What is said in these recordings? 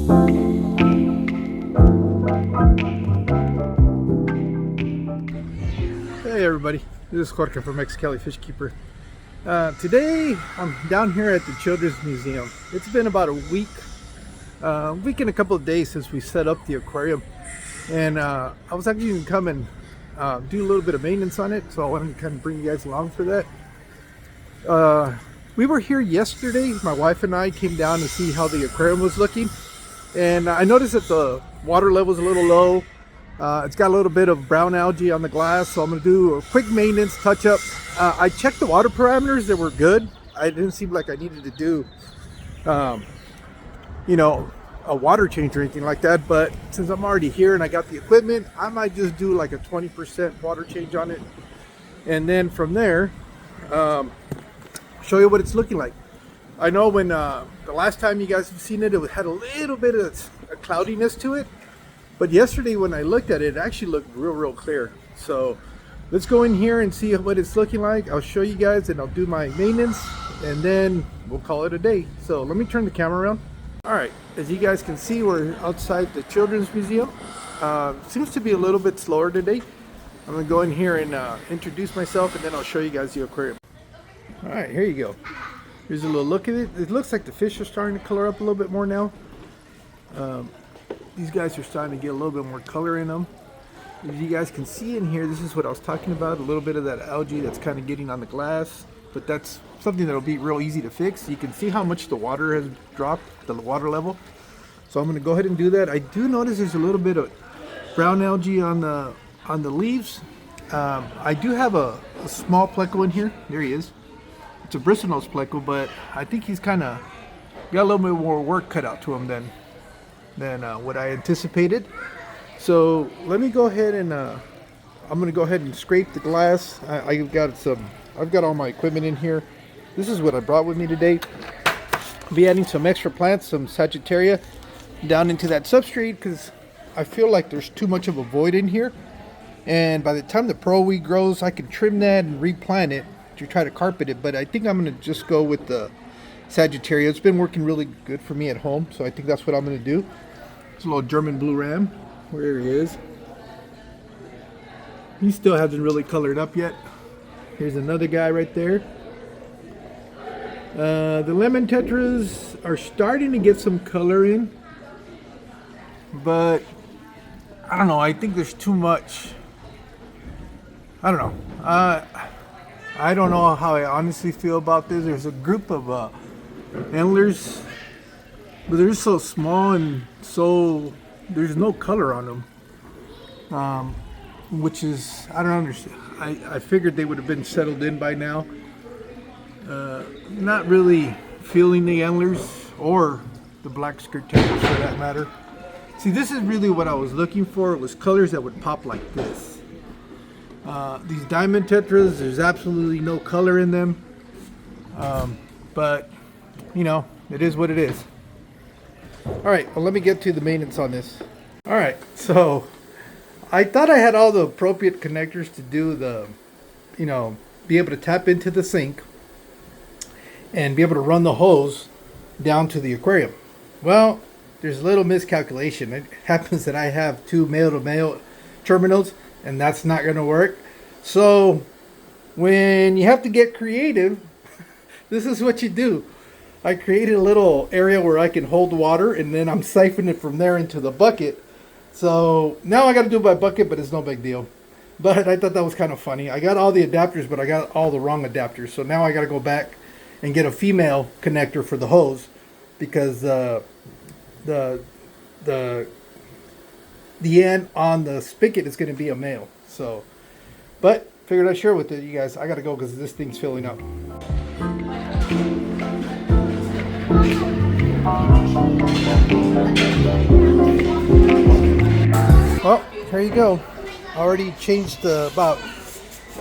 Hey everybody, this is Jorge from Kelly Fish Keeper. Today I'm down here at the Children's Museum. It's been about a week and a couple of days since we set up the aquarium, and I was actually going to come and do a little bit of maintenance on it, so I wanted to kind of bring you guys along for that. We were here yesterday. My wife and I came down to see how the aquarium was looking, and I noticed that the water level is a little low. It's got a little bit of brown algae on the glass, so I'm going to do a quick maintenance touch up. I checked the water parameters, they were good. I didn't seem like I needed to do a water change or anything like that, but since I'm already here and I got the equipment, I might just do like a 20% water change on it, and then from there show you what it's looking like. I know when the last time you guys have seen it, it had a little bit of a cloudiness to it, but yesterday when I looked at it, it actually looked real clear. So let's go in here and see what it's looking like. I'll show you guys and I'll do my maintenance, and then we'll call it a day. So let me turn the camera around. All right, as you guys can see, we're outside the Children's Museum. Seems to be a little bit slower today. I'm gonna go in here and introduce myself, and then I'll show you guys the aquarium. All right, here you go. Here's a little look at it. It looks like the fish are starting to color up a little bit more now. These guys are starting to get a little bit more color in them. As you guys can see in here, this is what I was talking about, a little bit of that algae that's kind of getting on the glass, but that's something that'll be real easy to fix. You can see how much the water has dropped, the water level. So I'm going to go ahead and do that. I do notice there's a little bit of brown algae on the leaves. I do have a small pleco in here. There he is. It's a bristlenose pleco, but I think he's kind of got a little bit more work cut out to him than what I anticipated. So let me go ahead and I'm going to go ahead and scrape the glass. I've got all my equipment in here. This is what I brought with me today. I'll be adding some extra plants, some Sagittaria, down into that substrate because I feel like there's too much of a void in here. And by the time the pearl weed grows, I can trim that and replant it to try to carpet it. But I think I'm going to just go with the Sagittaria. It's been working really good for me at home, so I think that's what I'm going to do. It's a little German blue ram. Where he is. He still hasn't really colored up yet. Here's another guy right there. The lemon tetras are starting to get some color in, but I don't know. I think there's too much. I don't know. I don't know how I honestly feel about this. There's a group of antlers, but they're so small and so there's no color on them, which is, I don't understand. I figured they would have been settled in by now. Not really feeling the antlers or the black skirt tetras for that matter. See, this is really what I was looking for. It was colors that would pop like this. These diamond tetras, there's absolutely no color in them. But, you know, it is what it is. All right, well, let me get to the maintenance on this. All right, so I thought I had all the appropriate connectors to do the, be able to tap into the sink and be able to run the hose down to the aquarium. Well, there's a little miscalculation. It happens that I have two male-to-male terminals, and that's not going to work. So when you have to get creative, this is what you do. I created a little area where I can hold water, and then I'm siphoning it from there into the bucket. So now I got to do it by bucket, but it's no big deal. But I thought that was kind of funny. I got all the adapters, but I got all the wrong adapters. So now I got to go back and get a female connector for the hose, because the end on the spigot is going to be a male. So, but figured I'd share with you guys. I got to go because this thing's filling up. Well, there you go. Already changed about,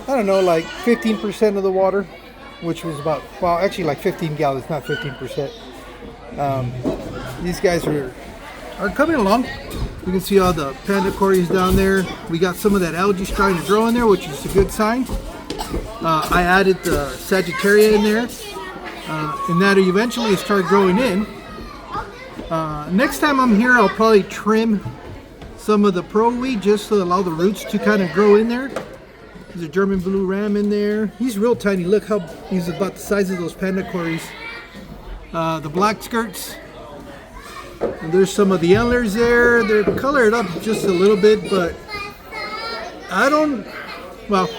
I don't know, like 15% of the water, which was about, well, actually like 15 gallons, not 15%. These guys are coming along. You can see all the panda cories down there. We got some of that algae starting to grow in there, which is a good sign. I added the Sagittaria in there, and that eventually started growing in. Next time I'm here, I'll probably trim some of the pro weed just to allow the roots to kind of grow in there. There's a German blue ram in there. He's real tiny. Look how he's about the size of those panda cories. The black skirts. And there's some of the antlers there. They're colored up just a little bit, but well,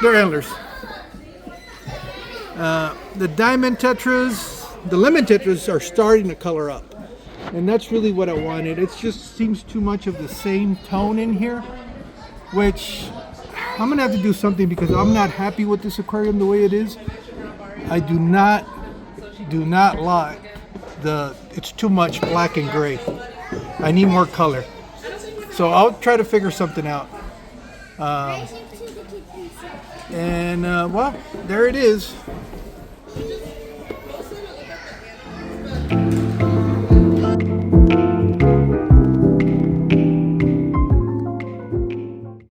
they're antlers. The diamond tetras, the lemon tetras are starting to color up. And that's really what I wanted. It just seems too much of the same tone in here, which I'm gonna have to do something because I'm not happy with this aquarium the way it is. I do not like it's too much black and gray. I need more color. So I'll try to figure something out. Well, there it is.